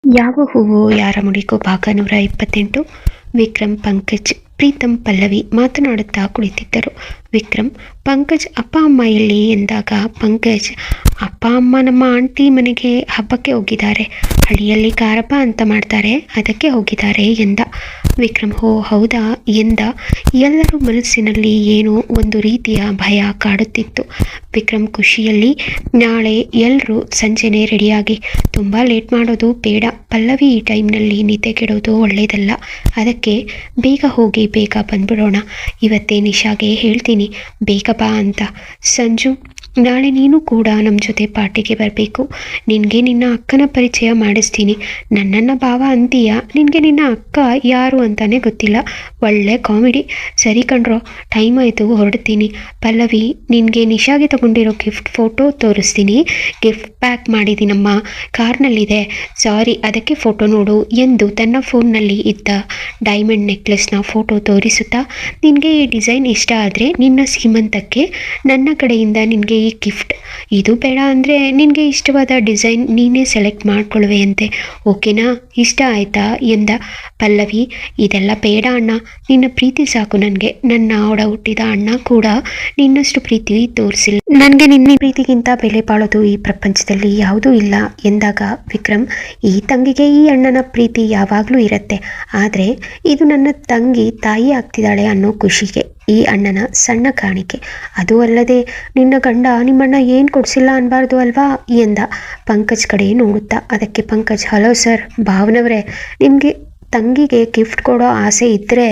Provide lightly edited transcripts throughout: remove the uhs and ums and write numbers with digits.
ಯಾವ ಹೂವು ಯಾರ ಮುಡಿಗೂ ಭಾಗ 128. ವಿಕ್ರಮ್ ಪಂಕಜ್ ಪ್ರೀತಮ್ ಪಲ್ಲವಿ ಮಾತನಾಡುತ್ತಾ ಕುಳಿತಿದ್ದರು. ವಿಕ್ರಮ್, ಪಂಕಜ್ ಅಪ್ಪ ಅಮ್ಮ ಎಲ್ಲಿ ಎಂದಾಗ ಪಂಕಜ್, ಅಪ್ಪ ಅಮ್ಮ ನಮ್ಮ ಆಂಟಿ ಮನೆಗೆ ಹಬ್ಬಕ್ಕೆ ಹೋಗಿದ್ದಾರೆ, ಹಳ್ಳಿಯಲ್ಲಿ ಕಾರಪ್ಪ ಅಂತ ಮಾಡ್ತಾರೆ, ಅದಕ್ಕೆ ಹೋಗಿದ್ದಾರೆ ಎಂದ. ವಿಕ್ರಮ್, ಹೋ ಹೌದಾ ಎಂದ. ಎಲ್ಲರ ಮನಸ್ಸಿನಲ್ಲಿ ಏನೋ ಒಂದು ರೀತಿಯ ಭಯ ಕಾಡುತ್ತಿತ್ತು. ವಿಕ್ರಮ್ ಖುಷಿಯಲ್ಲಿ, ನಾಳೆ ಎಲ್ಲರೂ ಸಂಜೆನೆ ರೆಡಿಯಾಗಿ, ತುಂಬ ಲೇಟ್ ಮಾಡೋದು ಬೇಡ, ಪಲ್ಲವಿ ಈ ಟೈಮ್ನಲ್ಲಿ ನಿದ್ದೆ ಕೆಡೋದು ಒಳ್ಳೆಯದಲ್ಲ, ಅದಕ್ಕೆ ಬೇಗ ಹೋಗಿ ಬೇಗ ಬಂದ್ಬಿಡೋಣ, ಇವತ್ತೇ ನಿಶಾಗೆ ಹೇಳ್ತೀನಿ ಬೇಗ ಬಾ ಅಂತ. ಸಂಜು, ನಾಳೆ ನೀನು ಕೂಡ ನಮ್ಮ ಜೊತೆ ಪಾರ್ಟಿಗೆ ಬರಬೇಕು, ನಿನಗೆ ನಿನ್ನ ಅಕ್ಕನ ಪರಿಚಯ ಮಾಡಿಸ್ತೀನಿ. ನನ್ನನ್ನು ಭಾವ ಅಂತೀಯ, ನಿನಗೆ ನಿನ್ನ ಅಕ್ಕ ಯಾರು ಅಂತಾನೆ ಗೊತ್ತಿಲ್ಲ, ಒಳ್ಳೆ ಕಾಮಿಡಿ. ಸರಿ ಕಣ್ರೋ, ಟೈಮ್ ಆಯಿತು, ಹೊರಡ್ತೀನಿ. ಪಲ್ಲವಿ, ನಿನಗೆ ನಿಶಾಗೆ ತಗೊಂಡಿರೋ ಗಿಫ್ಟ್ ಫೋಟೋ ತೋರಿಸ್ತೀನಿ, ಗಿಫ್ಟ್ ಪ್ಯಾಕ್ ಮಾಡಿದ್ದೀನಮ್ಮ, ಕಾರ್ನಲ್ಲಿದೆ, ಸಾರಿ ಅದಕ್ಕೆ ಫೋಟೋ ನೋಡು ಎಂದು ತನ್ನ ಫೋನ್ನಲ್ಲಿ ಇದ್ದ ಡೈಮಂಡ್ ನೆಕ್ಲೆಸ್ನ ಫೋಟೋ ತೋರಿಸುತ್ತಾ, ನಿನಗೆ ಈ ಡಿಸೈನ್ ಇಷ್ಟ ಆದರೆ ನಿನ್ನ ಸೀಮಂತಕ್ಕೆ ನನ್ನ ಕಡೆಯಿಂದ ನಿನಗೆ ಈ ಗಿಫ್ಟ್, ಇದು ಬೇಡ ಅಂದರೆ ನಿನಗೆ ಇಷ್ಟವಾದ ಡಿಸೈನ್ ನೀನೇ ಸೆಲೆಕ್ಟ್ ಮಾಡ್ಕೊಳ್ಳುವೆಯಂತೆ, ಓಕೆನಾ, ಇಷ್ಟ ಆಯಿತಾ ಎಂದ. ಪಲ್ಲವಿ, ಇದೆಲ್ಲ ಬೇಡ ಅಣ್ಣ, ನಿನ್ನ ಪ್ರೀತಿ ಸಾಕು ನನಗೆ, ನನ್ನ ಒಡ ಹುಟ್ಟಿದ ಅಣ್ಣ ಕೂಡ ನಿನ್ನಷ್ಟು ಪ್ರೀತಿ ತೋರಿಸಿಲ್ಲ, ನನಗೆ ನಿನ್ನ ಪ್ರೀತಿಗಿಂತ ಬೆಲೆ ಬಾಳೋದು ಈ ಪ್ರಪಂಚದಲ್ಲಿ ಯಾವುದೂ ಇಲ್ಲ ಎಂದಾಗ ವಿಕ್ರಮ್, ಈ ತಂಗಿಗೆ ಈ ಅಣ್ಣನ ಪ್ರೀತಿ ಯಾವಾಗಲೂ ಇರುತ್ತೆ, ಆದರೆ ಇದು ನನ್ನ ತಂಗಿ ತಾಯಿ ಆಗ್ತಿದ್ದಾಳೆ ಅನ್ನೋ ಖುಷಿಗೆ ಈ ಅಣ್ಣನ ಸಣ್ಣ ಕಾಣಿಕೆ, ಅದು ಅಲ್ಲದೆ ನಿನ್ನ ಗಂಡ ನಿಮ್ಮಣ್ಣ ಏನು ಕೊಡಿಸಿಲ್ಲ ಅನ್ಬಾರ್ದು ಅಲ್ವಾ ಎಂದ ಪಂಕಜ್ ಕಡೆ ನೋಡುತ್ತಾ. ಅದಕ್ಕೆ ಪಂಕಜ್, ಹಲೋ ಸರ್, ಭಾವನವರೇ, ನಿಮಗೆ ತಂಗಿಗೆ ಗಿಫ್ಟ್ ಕೊಡೋ ಆಸೆ ಇದ್ದರೆ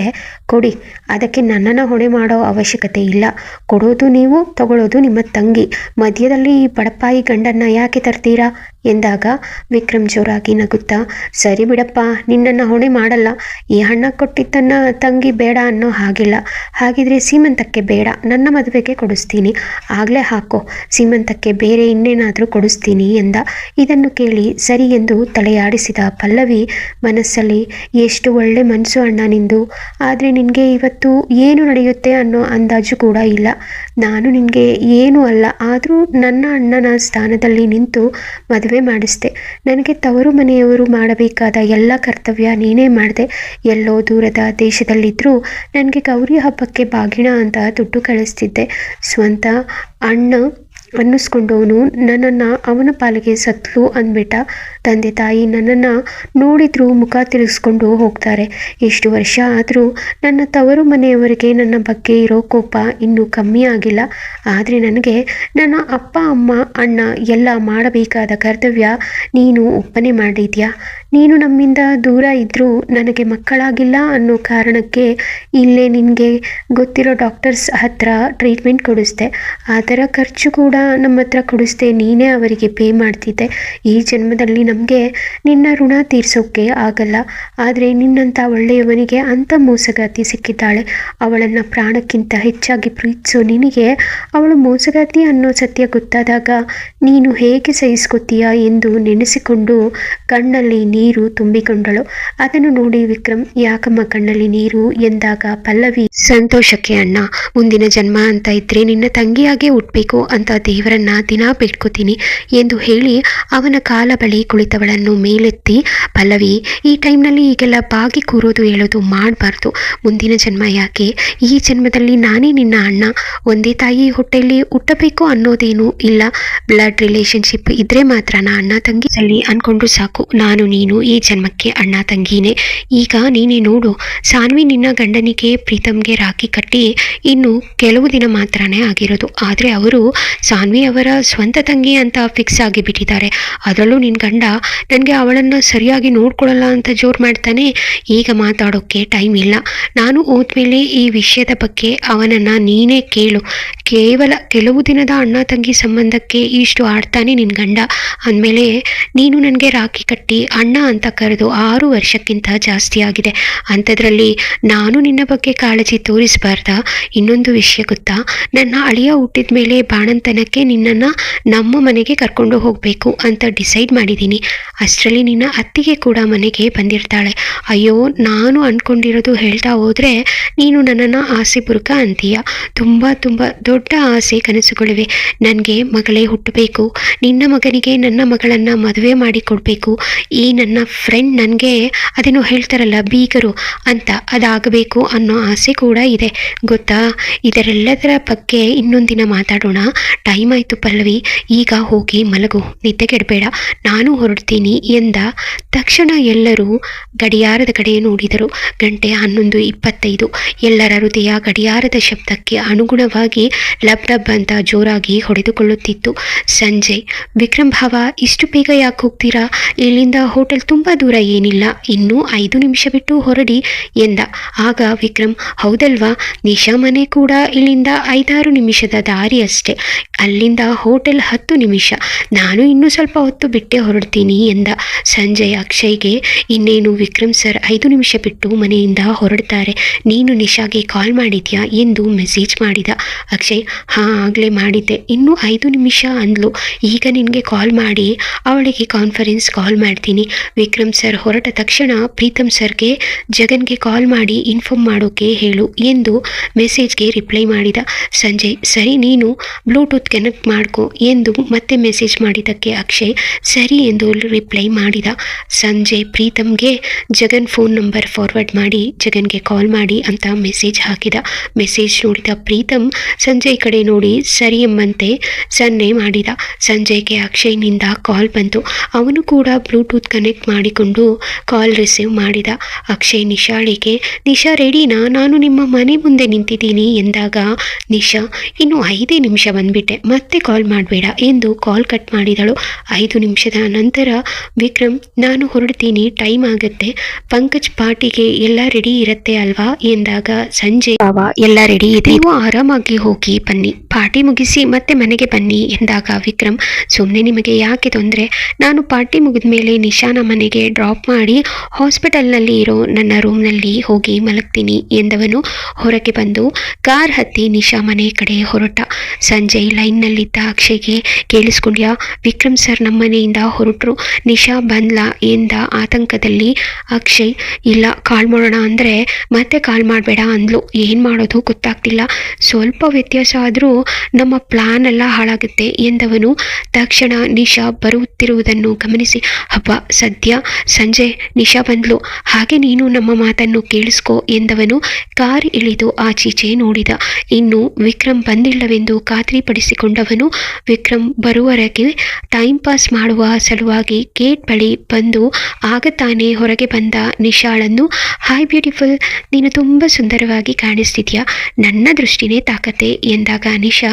ಕೊಡಿ, ಅದಕ್ಕೆ ನನ್ನನ್ನು ಹೊಣೆ ಮಾಡೋ ಅವಶ್ಯಕತೆ ಇಲ್ಲ, ಕೊಡೋದು ನೀವು, ತಗೊಳ್ಳೋದು ನಿಮ್ಮ ತಂಗಿ, ಮಧ್ಯದಲ್ಲಿ ಈ ಬಡಪಾಯಿ ಗಂಡನ್ನು ಯಾಕೆ ತರ್ತೀರಾ ಎಂದಾಗ ವಿಕ್ರಮ್ ಜೋರಾಗಿ ನಗುತ್ತಾ, ಸರಿ ಬಿಡಪ್ಪ, ನಿನ್ನನ್ನು ಹೊಣೆ ಮಾಡಲ್ಲ, ಈ ಹಣ ಕೊಟ್ಟಿದ್ದನ್ನು ತಂಗಿ ಬೇಡ ಅನ್ನೋ ಹಾಗಿಲ್ಲ, ಹಾಗಿದ್ರೆ ಸೀಮಂತಕ್ಕೆ ಬೇಡ, ನನ್ನ ಮದುವೆಗೆ ಕೊಡಿಸ್ತೀನಿ, ಆಗಲೇ ಹಾಕೋ, ಸೀಮಂತಕ್ಕೆ ಬೇರೆ ಇನ್ನೇನಾದರೂ ಕೊಡಿಸ್ತೀನಿ ಎಂದ. ಇದನ್ನು ಕೇಳಿ ಸರಿ ಎಂದು ತಲೆಯಾಡಿಸಿದ ಪಲ್ಲವಿ ಮನಸ್ಸಲ್ಲಿ, ಎಷ್ಟು ಒಳ್ಳೆ ಮನಸ್ಸು ಅಣ್ಣ ನಿಂದು, ಆದರೆ ನಿನಗೆ ಇವತ್ತು ಏನು ನಡೆಯುತ್ತೆ ಅನ್ನೋ ಅಂದಾಜು ಕೂಡ ಇಲ್ಲ, ನಾನು ನಿನಗೆ ಏನೂ ಅಲ್ಲ, ಆದರೂ ನನ್ನ ಅಣ್ಣನ ಸ್ಥಾನದಲ್ಲಿ ನಿಂತು ಮದುವೆ ಮಾಡಿಸ್ದೆ, ನನಗೆ ತವರು ಮನೆಯವರು ಮಾಡಬೇಕಾದ ಎಲ್ಲ ಕರ್ತವ್ಯ ನೀನೇ ಮಾಡಿದೆ, ಎಲ್ಲೋ ದೂರದ ದೇಶದಲ್ಲಿದ್ದರೂ ನನಗೆ ಗೌರಿ ಹಬ್ಬಕ್ಕೆ ಬಾಗಿಣ ಅಂತ ದುಡ್ಡು ಕಳಿಸ್ತಿದ್ದೆ, ಸ್ವಂತ ಅಣ್ಣ ಅನ್ನಿಸ್ಕೊಂಡವನು ನನ್ನನ್ನು ಅವನ ಪಾಲಿಗೆ ಸತ್ಲು ಅಂದ್ಬಿಟ್ಟ, ತಂದೆ ತಾಯಿ ನನ್ನನ್ನು ನೋಡಿದ್ರೂ ಮುಖ ತಿರುಗಿಸ್ಕೊಂಡು ಹೋಗ್ತಾರೆ, ಇಷ್ಟು ವರ್ಷ ಆದರೂ ನನ್ನ ತವರು ಮನೆಯವರಿಗೆ ನನ್ನ ಬಗ್ಗೆ ಇರೋ ಕೋಪ ಇನ್ನೂ ಕಮ್ಮಿ ಆಗಿಲ್ಲ, ಆದರೆ ನನಗೆ ನನ್ನ ಅಪ್ಪ ಅಮ್ಮ ಅಣ್ಣ ಎಲ್ಲ ಮಾಡಬೇಕಾದ ಕರ್ತವ್ಯ ನೀನು ಒಪ್ಪನೆ ಮಾಡಿದ್ಯಾ, ನೀನು ನಮ್ಮಿಂದ ದೂರ ಇದ್ದರೂ ನನಗೆ ಮಕ್ಕಳಾಗಿಲ್ಲ ಅನ್ನೋ ಕಾರಣಕ್ಕೆ ಇಲ್ಲೇ ನಿನಗೆ ಗೊತ್ತಿರೋ ಡಾಕ್ಟರ್ಸ್ ಹತ್ರ ಟ್ರೀಟ್ಮೆಂಟ್ ಕೊಡಿಸ್ದೆ, ಅದರ ಖರ್ಚು ಕೂಡ ನಮ್ಮ ಹತ್ರ ಕೊಡಿಸ್ದೆ, ನೀನೇ ಅವರಿಗೆ ಪೇ ಮಾಡ್ತಿದ್ದೆ, ಈ ಜನ್ಮದಲ್ಲಿ ನಮಗೆ ನಿನ್ನ ಋಣ ತೀರ್ಸೋಕ್ಕೆ ಆಗಲ್ಲ, ಆದರೆ ನಿನ್ನಂಥ ಒಳ್ಳೆಯವನಿಗೆ ಅಂಥ ಮೋಸಗಾತಿ ಸಿಕ್ಕಿದ್ದಾಳೆ, ಅವಳನ್ನು ಪ್ರಾಣಕ್ಕಿಂತ ಹೆಚ್ಚಾಗಿ ಪ್ರೀತಿಸೋ ನಿನಗೆ ಅವಳು ಮೋಸಗಾತಿ ಅನ್ನೋ ಸತ್ಯ ಗೊತ್ತಾದಾಗ ನೀನು ಹೇಗೆ ಸಹಿಸ್ಕೊತೀಯ ಎಂದು ನೆನೆಸಿಕೊಂಡು ಕಣ್ಣಲ್ಲಿ ನೀರು ತುಂಬಿಕೊಂಡಳು. ಅದನ್ನು ನೋಡಿ ವಿಕ್ರಮ್, ಯಾಕಮ್ಮ ಕಣ್ಣಲ್ಲಿ ನೀರು ಎಂದಾಗ ಪಲ್ಲವಿ, ಸಂತೋಷಕ್ಕೆ ಅಣ್ಣ, ಮುಂದಿನ ಜನ್ಮ ಅಂತ ಇದ್ರೆ ನಿನ್ನ ತಂಗಿಯಾಗೆ ಹುಟ್ಟಬೇಕು ಅಂತ ದೇವರನ್ನ ದಿನ ಬಿಟ್ಕೋತೀನಿ ಎಂದು ಹೇಳಿ ಅವನ ಕಾಲ ಬಳಿ ಕುಳಿತವಳನ್ನು ಮೇಲೆತ್ತಿ, ಪಲ್ಲವಿ, ಈ ಟೈಮ್ನಲ್ಲಿ ಈಗೆಲ್ಲ ಬಾಗಿ ಕೂರೋದು ಹೇಳೋದು ಮಾಡಬಾರ್ದು, ಮುಂದಿನ ಜನ್ಮ ಯಾಕೆ, ಈ ಜನ್ಮದಲ್ಲಿ ನಾನೇ ನಿನ್ನ ಅಣ್ಣ, ಒಂದೇ ತಾಯಿ ಹೊಟ್ಟೆಯಲ್ಲಿ ಹುಟ್ಟಬೇಕು ಅನ್ನೋದೇನೂ ಇಲ್ಲ, ಬ್ಲಡ್ ರಿಲೇಶನ್ಶಿಪ್ ಇದ್ರೆ ಮಾತ್ರ ಅಣ್ಣ ತಂಗಿ ಅಲ್ಲಿ ಅನ್ಕೊಂಡು ಸಾಕು, ನಾನು ನೀನು ಈ ಜನ್ಮಕ್ಕೆ ಅಣ್ಣ ತಂಗಿನೇ. ಈಗ ನೀನೇ ನೋಡು, ಸಾನ್ವಿ ನಿನ್ನ ಗಂಡನಿಗೆ ಪ್ರೀತಮ್ಗೆ ರಾಖಿ ಕಟ್ಟಿ ಇನ್ನು ಕೆಲವು ದಿನ ಮಾತ್ರನೇ ಆಗಿರೋದು, ಆದರೆ ಅವರು ಸಾನ್ವಿ ಅವರ ಸ್ವಂತ ತಂಗಿ ಅಂತ ಫಿಕ್ಸ್ ಆಗಿಬಿಟ್ಟಿದ್ದಾರೆ, ಅದರಲ್ಲೂ ನಿನ್ನ ಗಂಡ ನನಗೆ ಅವಳನ್ನು ಸರಿಯಾಗಿ ನೋಡ್ಕೊಳ್ಳಲ್ಲ ಅಂತ ಜೋರು ಮಾಡ್ತಾನೆ, ಈಗ ಮಾತಾಡೋಕ್ಕೆ ಟೈಮ್ ಇಲ್ಲ, ನಾನು ಹೋದ್ಮೇಲೆ ಈ ವಿಷಯದ ಬಗ್ಗೆ ಅವನನ್ನು ನೀನೇ ಕೇಳು, ಕೇವಲ ಕೆಲವು ದಿನದ ಅಣ್ಣ ತಂಗಿ ಸಂಬಂಧಕ್ಕೆ ಇಷ್ಟು ಆಡ್ತಾನೆ ನಿನ್ನ ಗಂಡ ಅಂದಮೇಲೆ ನೀನು ನನಗೆ ರಾಖಿ ಕಟ್ಟಿ ಅಣ್ಣ ಅಂತ ಕರೆದು 6 ವರ್ಷಕ್ಕಿಂತ ಜಾಸ್ತಿ ಆಗಿದೆ, ಅಂಥದ್ರಲ್ಲಿ ನಾನು ನಿನ್ನ ಬಗ್ಗೆ ಕಾಳಜಿ ತೋರಿಸಬಾರ್ದಾ? ಇನ್ನೊಂದು ವಿಷಯ ಗೊತ್ತಾ, ನನ್ನ ಅಳಿಯ ಹುಟ್ಟಿದ ಮೇಲೆ ಬಾಣಂತನಕ್ಕೆ ನಿನ್ನನ್ನು ನಮ್ಮ ಮನೆಗೆ ಕರ್ಕೊಂಡು ಹೋಗಬೇಕು ಅಂತ ಡಿಸೈಡ್ ಮಾಡಿದ್ದೀನಿ, ಅಷ್ಟರಲ್ಲಿ ನಿನ್ನ ಅತ್ತಿಗೆ ಕೂಡ ಮನೆಗೆ ಬಂದಿರ್ತಾಳೆ. ಅಯ್ಯೋ, ನಾನು ಅಂದ್ಕೊಂಡಿರೋದು ಹೇಳ್ತಾ ಹೋದರೆ ನೀನು ನನ್ನನ್ನು ಆಸೆ ಬುರುಕ ಅಂತೀಯ. ತುಂಬ ತುಂಬ ದೊಡ್ಡ ಆಸೆ ಕನಸುಗಳಿವೆ. ನನಗೆ ಮಗಳೇ ಹುಟ್ಟಬೇಕು, ನಿನ್ನ ಮಗನಿಗೆ ನನ್ನ ಮಗಳನ್ನು ಮದುವೆ ಮಾಡಿ ಕೊಡಬೇಕು. ಈ ನನ್ನ ಫ್ರೆಂಡ್ ನನಗೆ ಅದೇನೋ ಹೇಳ್ತಾರಲ್ಲ ಬೀಗರು ಅಂತ, ಅದಾಗಬೇಕು ಅನ್ನೋ ಆಸೆ ಕೂಡ ಇದೆ ಗೊತ್ತಾ. ಇದರೆಲ್ಲದರ ಬಗ್ಗೆ ಇನ್ನೊಂದಿನ ಮಾತಾಡೋಣ. ಟೈಮ್ ಆಯಿತು ಪಲ್ಲವಿ, ಈಗ ಹೋಗಿ ಮಲಗು, ನಿದ್ದೆಗೆಡಬೇಡ, ನಾನು ಹೊರಡ್ತೀನಿ ಎಂದ ತಕ್ಷಣ ಎಲ್ಲರೂ ಗಡಿಯಾರದ ಕಡೆ ನೋಡಿದರು. ಗಂಟೆ 11:25. ಎಲ್ಲರ ಹೃದಯ ಗಡಿಯಾರದ ಶಬ್ದಕ್ಕೆ ಅನುಗುಣವಾಗಿ ಲಬ್ ಲಬ್ ಅಂತ ಜೋರಾಗಿ ಹೊಡೆದುಕೊಳ್ಳುತ್ತಿತ್ತು. ಸಂಜೆ, ವಿಕ್ರಮ್ ಭಾವ, ಇಷ್ಟು ಬೇಗ ಯಾಕೆ ಹೋಗ್ತೀರಾ? ಇಲ್ಲಿಂದ ಹೋಟೆಲ್ ತುಂಬ ದೂರ ಏನಿಲ್ಲ, ಇನ್ನೂ 5 ನಿಮಿಷ ಬಿಟ್ಟು ಹೊರಡಿ ಎಂದ. ಆಗ ವಿಕ್ರಮ್, ಹೌದಲ್ವಾ, ನಿಶಾ ಮನೆ ಕೂಡ ಇಲ್ಲಿಂದ 5-6 ನಿಮಿಷದ ದಾರಿ ಅಷ್ಟೆ, ಅಲ್ಲಿಂದ ಹೋಟೆಲ್ 10 ನಿಮಿಷ, ನಾನು ಇನ್ನೂ ಸ್ವಲ್ಪ ಹೊತ್ತು ಬಿಟ್ಟೆ ಹೊರಡ್ತೀನಿ ಎಂದ. ಸಂಜಯ್ ಅಕ್ಷಯ್ಗೆ, ಇನ್ನೇನು ವಿಕ್ರಮ್ ಸರ್ 5 ನಿಮಿಷ ಬಿಟ್ಟು ಮನೆಯಿಂದ ಹೊರಡ್ತಾರೆ, ನೀನು ನಿಶಾಗೆ ಕಾಲ್ ಮಾಡಿದ್ಯಾ ಎಂದು ಮೆಸೇಜ್ ಮಾಡಿದ. ಅಕ್ಷಯ್, ಹಾಂ ಆಗಲೇ ಮಾಡಿದ್ದೆ, ಇನ್ನೂ 5 ನಿಮಿಷ ಅಂದ್ಲು, ಈಗ ನಿನಗೆ ಕಾಲ್ ಮಾಡಿ ಅವಳಿಗೆ ಕಾನ್ಫರೆನ್ಸ್ ಕಾಲ್ ಮಾಡ್ತೀನಿ. ವಿಕ್ರಮ್ ಸರ್ ಹೊರಟ ತಕ್ಷಣ ಪ್ರೀತಮ್ ಸರ್ಗೆ ಜಗನ್ಗೆ ಕಾಲ್ ಮಾಡಿ ಇನ್ಫಾರ್ಮ್ ಮಾಡೋಕೆ ಹೇಳು ಎಂದು ಮೆಸೇಜ್ಗೆ ರಿಪ್ಲೈ ಮಾಡಿದ. ಸಂಜಯ್, ಸರಿ, ನೀನು ಬ್ಲೂಟೂತ್ ಕನೆಕ್ಟ್ ಮಾಡ್ಕೊ ಎಂದು ಮತ್ತೆ ಮೆಸೇಜ್ ಮಾಡಿದ್ದಕ್ಕೆ ಅಕ್ಷಯ್ ಸರಿ ಎಂದು ರಿಪ್ಲೈ ಮಾಡಿದ. ಸಂಜಯ್ ಪ್ರೀತಮ್ಗೆ ಜಗನ್ ಫೋನ್ ನಂಬರ್ ಫಾರ್ವರ್ಡ್ ಮಾಡಿ ಜಗನ್ಗೆ ಕಾಲ್ ಮಾಡಿ ಅಂತ ಮೆಸೇಜ್ ಹಾಕಿದ. ಮೆಸೇಜ್ ನೋಡಿದ ಪ್ರೀತಮ್ ಸಂಜಯ್ ಕಡೆ ನೋಡಿ ಸರಿ ಎಂಬಂತೆ ಸನ್ನೆ ಮಾಡಿದ. ಸಂಜಯ್ಗೆ ಅಕ್ಷಯ್ನಿಂದ ಕಾಲ್ ಬಂತು. ಅವನು ಕೂಡ ಬ್ಲೂಟೂತ್ ಕನೆಕ್ಟ್ ಮಾಡಿಕೊಂಡು ಕಾಲ್ ರಿಸೀವ್ ಮಾಡಿದ. ಅಕ್ಷಯ್ ನಿಶಾಳಿಗೆ, ನಿಶಾ ರೆಡಿನಾ, ನಾನು ನಿಮ್ಮ ಮನೆ ಮುಂದೆ ನಿಂತಿದ್ದೀನಿ ಎಂದಾಗ ನಿಶಾ, ಇನ್ನು 5 ನಿಮಿಷ ಬಂದ್ಬಿಟ್ಟೆ, ಮತ್ತೆ ಕಾಲ್ ಮಾಡಬೇಡ ಎಂದು ಕಾಲ್ ಕಟ್ ಮಾಡಿದಳು. 5 ನಿಮಿಷದ ನಂತರ ವಿಕ್ರಮ್, ನಾನು ಹೊರಡ್ತೀನಿ, ಟೈಮ್ ಆಗುತ್ತೆ, ಪಂಕಜ್ ಪಾರ್ಟಿಗೆ ಎಲ್ಲ ರೆಡಿ ಇರುತ್ತೆ ಅಲ್ವಾ ಎಂದಾಗ ಸಂಜಯ್, ಎಲ್ಲ ರೆಡಿ ಇದೆ, ನೀವು ಆರಾಮಾಗಿ ಹೋಗಿ ಬನ್ನಿ, ಪಾರ್ಟಿ ಮುಗಿಸಿ ಮತ್ತೆ ಮನೆಗೆ ಬನ್ನಿ ಎಂದಾಗ ವಿಕ್ರಮ್, ಸುಮ್ಮನೆ ನಿಮಗೆ ಯಾಕೆ ತೊಂದರೆ, ನಾನು ಪಾರ್ಟಿ ಮುಗಿದ ಮೇಲೆ ನಿಶಾನ ಮನೆಗೆ ಡ್ರಾಪ್ ಮಾಡಿ ಹಾಸ್ಪಿಟಲ್ನಲ್ಲಿ ಇರೋ ನನ್ನ ರೂಮ್ನಲ್ಲಿ ಹೋಗಿ ಮಲಗ್ತೀನಿ ಎಂದವನು ಹೊರಗೆ ಬಂದು ಕಾರ್ ಹತ್ತಿ ನಿಶಾ ಮನೆ ಕಡೆ ಹೊರಟ. ಸಂಜಯ್ ಲೈನ್ನಲ್ಲಿದ್ದ ಅಕ್ಷಯ್ಗೆ, ಕೇಳಿಸ್ಕೊಂಡ್ಯಾ, ವಿಕ್ರಮ್ ಸರ್ ನಮ್ಮ ಮನೆಯಿಂದ ಹೊರಟರು, ನಿಶಾ ಬಂದ್ಲಾ ಎಂದ ಆತಂಕದಲ್ಲಿ. ಅಕ್ಷಯ್, ಇಲ್ಲ, ಕಾಲ್ ಮಾಡೋಣ ಅಂದರೆ ಮತ್ತೆ ಕಾಲ್ ಮಾಡಬೇಡ ಅಂದ್ಲು, ಏನು ಮಾಡೋದು ಗೊತ್ತಾಗ್ತಿಲ್ಲ, ಸ್ವಲ್ಪ ವ್ಯತ್ಯಾಸ ಆದರೂ ನಮ್ಮ ಪ್ಲಾನ್ ಎಲ್ಲ ಹಾಳಾಗುತ್ತೆ ಎಂದವನು ತಕ್ಷಣ ನಿಶಾ ಬರುತ್ತಿರುವುದನ್ನು ಗಮನಿಸಿ, ಹಬ್ಬ ಸದ್ಯ ಸಂಜಯ್ ನಿಶಾ ಬಂದ್ಲು, ಹಾಗೆ ನೀನು ನಮ್ಮ ಮಾತನ್ನು ಕೇಳಿಸ್ಕೊ ಎಂದವನು ಕಾರ್ ಇಳಿದು ಆಚೀಚೆ ನೋಡಿದ. ಇನ್ನು ವಿಕ್ರಮ್ ಬಂದಿಲ್ಲವೆಂದು ಖಾತ್ರಿಪಡಿಸಿಕೊಂಡವನು ವಿಕ್ರಮ್ ಬರುವವರೆಗೆ ಟೈಮ್ ಪಾಸ್ ಮಾಡುವ ಸಲುವಾಗಿ ಗೇಟ್ ಬಳಿ ಬಂದು ಆಗ ತಾನೇ ಹೊರಗೆ ಬಂದ ನಿಶಾಳನ್ನು, ಹಾಯ್ ಬ್ಯೂಟಿಫುಲ್, ನೀನು ತುಂಬ ಸುಂದರವಾಗಿ ಕಾಣಿಸ್ತಿದ್ಯಾ, ನನ್ನ ದೃಷ್ಟಿನೇ ತಾಕತ್ತೆ ಎಂದಾಗ ನಿಶಾ,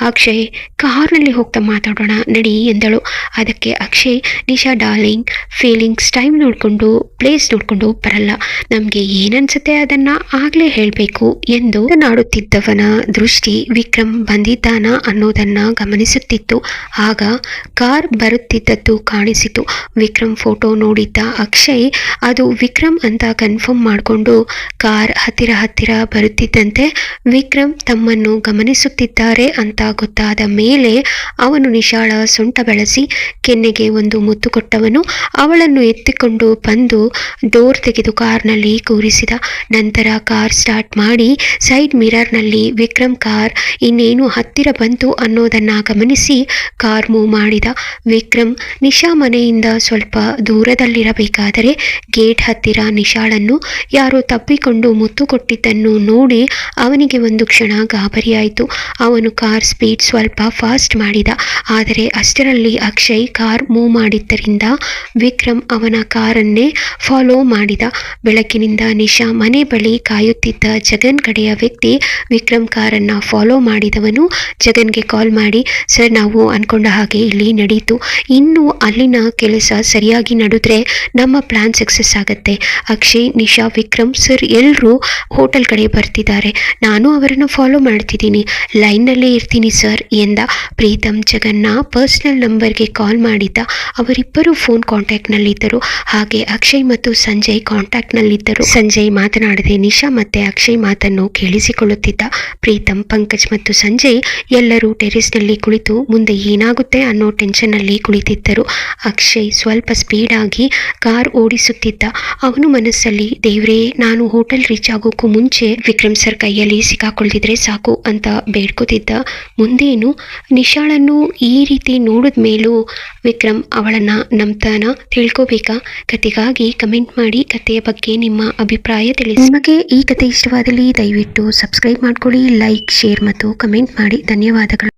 ಅಕ್ಷಯ್ ಕಾರ್ನಲ್ಲಿ ಹೋಗ್ತಾ ಮಾತಾಡೋಣ ನಡಿ ಎಂದಳು. ಅದಕ್ಕೆ Akshay, Nisha darling, feelings time ನೋಡಿಕೊಂಡು ಪ್ಲೇಸ್ ನೋಡಿಕೊಂಡು ಬರಲ್ಲ, ನಮಗೆ ಏನನ್ಸುತ್ತೆ ಅದನ್ನು ಆಗಲೇ ಹೇಳಬೇಕು ಎಂದು ನಾಡುತ್ತಿದ್ದವನ ದೃಷ್ಟಿ ವಿಕ್ರಮ್ ಬಂದಿದ್ದಾನ ಅನ್ನೋದನ್ನು ಗಮನಿಸುತ್ತಿತ್ತು. ಆಗ ಕಾರ್ ಬರುತ್ತಿದ್ದದ್ದು ಕಾಣಿಸಿತು. ವಿಕ್ರಮ್ ಫೋಟೋ ನೋಡಿದ್ದ ಅಕ್ಷಯ್ ಅದು ವಿಕ್ರಮ್ ಅಂತ ಕನ್ಫರ್ಮ್ ಮಾಡಿಕೊಂಡು ಕಾರ್ ಹತ್ತಿರ ಬರುತ್ತಿದ್ದಂತೆ ವಿಕ್ರಮ್ ತಮ್ಮನ್ನು ಗಮನಿಸುತ್ತಿದ್ದಾರೆ ಅಂತ ಗೊತ್ತಾದ ಮೇಲೆ ಅವನು ನಿಶಾಳ ಸೊಂಟ ಬೆಳೆಸಿ ಕೆನ್ನೆಗೆ ಒಂದು ಮುತ್ತು ಕೊಟ್ಟವನು ಅವಳನ್ನು ಎತ್ತಿಕೊಂಡು ಬಂದು ಡೋರ್ ತೆಗೆದು ಕಾರ್ನಲ್ಲಿ ಕೂರಿಸಿದ. ನಂತರ ಕಾರ್ ಸ್ಟಾರ್ಟ್ ಮಾಡಿ ಸೈಡ್ ಮಿರರ್ನಲ್ಲಿ ವಿಕ್ರಮ್ ಕಾರ್ ಇನ್ನೇನು ಹತ್ತಿರ ಬಂತು ಅನ್ನೋದನ್ನ ಗಮನಿಸಿ ಕಾರ್ ಮೂವ್ ಮಾಡಿದ. ವಿಕ್ರಮ್ ನಿಶಾ ಮನೆಯಿಂದ ಸ್ವಲ್ಪ ದೂರದಲ್ಲಿರಬೇಕಾದರೆ ಗೇಟ್ ಹತ್ತಿರ ನಿಶಾಳನ್ನು ಯಾರೋ ತಪ್ಪಿಕೊಂಡು ಮುತ್ತು ಕೊಟ್ಟಿದ್ದನ್ನು ನೋಡಿ ಅವನಿಗೆ ಒಂದು ಕ್ಷಣ ಗಾಬರಿಯಾಯಿತು. ಅವನು ಕಾರ್ ಸ್ಪೀಡ್ ಸ್ವಲ್ಪ ಫಾಸ್ಟ್ ಮಾಡಿದ. ಆದರೆ ಅಷ್ಟರಲ್ಲಿ ಅಕ್ಷಯ್ ಕಾರ್ ಮೂವ್ ಮಾಡಿದ್ದರಿಂದ ವಿಕ್ರಮ್ ಅವನ ಕಾರನ್ನೇ ಫಾಲೋ ಮಾಡಿದ. ಬೆಳಕಿನಿಂದ ನಿಶಾ ಮನೆ ಬಳಿ ಕಾಯುತ್ತಿದ್ದ ಜಗನ್ ಕಡೆಯ ವ್ಯಕ್ತಿ ವಿಕ್ರಮ್ ಕಾರನ್ನು ಫಾಲೋ ಮಾಡಿದವನು ಜಗನ್ಗೆ ಕಾಲ್ ಮಾಡಿ, ಸರ್, ನಾವು ಅನ್ಕೊಂಡ ಹಾಗೆ ಇಲ್ಲಿ ನಡೀತು, ಇನ್ನು ಅಲ್ಲಿನ ಕೆಲಸ ಸರಿಯಾಗಿ ನಡೆದ್ರೆ ನಮ್ಮ ಪ್ಲಾನ್ ಸಕ್ಸಸ್ ಆಗುತ್ತೆ. ಅಕ್ಷಯ್, ನಿಶಾ, ವಿಕ್ರಮ್ ಸರ್ ಎಲ್ಲರೂ ಹೋಟೆಲ್ ಕಡೆ ಬರ್ತಿದ್ದಾರೆ, ನಾನು ಅವರನ್ನು ಫಾಲೋ ಮಾಡ್ತಿದ್ದೀನಿ, ಲೈನ್ನಲ್ಲೇ ಇರ್ತೀನಿ ಸರ್ ಎಂದ. ಪ್ರೀತಮ್ ಜಗನ್ನ ಪರ್ಸ್ನಲ್ ನಂಬರ್ಗೆ ಕಾಲ್ ಮಾಡಿದ್ದ. ಅವರಿಬ್ಬರು ಫೋನ್ ಕಾಂಟ್ಯಾಕ್ಟ್ ಕಾಂಟ್ಯಾಕ್ಟ್ನಲ್ಲಿದ್ದರು. ಹಾಗೆ ಅಕ್ಷಯ್ ಮತ್ತು ಸಂಜಯ್ ಕಾಂಟ್ಯಾಕ್ಟ್ನಲ್ಲಿದ್ದರು. ಸಂಜಯ್ ಮಾತನಾಡದೆ ನಿಶಾ ಮತ್ತೆ ಅಕ್ಷಯ್ ಮಾತನ್ನು ಕೇಳಿಸಿಕೊಳ್ಳುತ್ತಿದ್ದ. ಪ್ರೀತಮ್, ಪಂಕಜ್ ಮತ್ತು ಸಂಜಯ್ ಎಲ್ಲರೂ ಟೆರೆಸ್ನಲ್ಲಿ ಕುಳಿತು ಮುಂದೆ ಏನಾಗುತ್ತೆ ಅನ್ನೋ ಟೆನ್ಷನ್ನಲ್ಲಿ ಕುಳಿತಿದ್ದರು. ಅಕ್ಷಯ್ ಸ್ವಲ್ಪ ಸ್ಪೀಡ್ ಆಗಿ ಕಾರ್ ಓಡಿಸುತ್ತಿದ್ದ. ಅವನು ಮನಸ್ಸಲ್ಲಿ, ದೇವ್ರೇ, ನಾನು ಹೋಟೆಲ್ ರೀಚ್ ಆಗೋಕ್ಕೂ ಮುಂಚೆ ವಿಕ್ರಮ್ ಸರ್ ಕೈಯಲ್ಲಿ ಸಿಕ್ಕಾಕೊಳ್ತಿದ್ರೆ ಸಾಕು ಅಂತ ಬೇಡ್ಕೋತಿದ್ದ. ಮುಂದೇನು ನಿಶಾಳನ್ನು ಈ ರೀತಿ ನೋಡಿದ ಮೇಲೂ ವಿಕ್ರಮ್ ಅವಳನ್ನ ನಂಬ್ತಾನ? ತಿಳ್ಕೋಬೇಕಾ? ಕತೆಗಾಗಿ ಕಮೆಂಟ್ ಮಾಡಿ. ಕತೆಯ ಬಗ್ಗೆ ನಿಮ್ಮ ಅಭಿಪ್ರಾಯ ತಿಳಿಸಿ. ನಿಮಗೆ ಈ ಕತೆ ಇಷ್ಟವಾದಲ್ಲಿ ದಯವಿಟ್ಟು ಸಬ್ಸ್ಕ್ರೈಬ್ ಮಾಡ್ಕೊಳ್ಳಿ, ಲೈಕ್, ಶೇರ್ ಮತ್ತು ಕಮೆಂಟ್ ಮಾಡಿ. ಧನ್ಯವಾದಗಳು.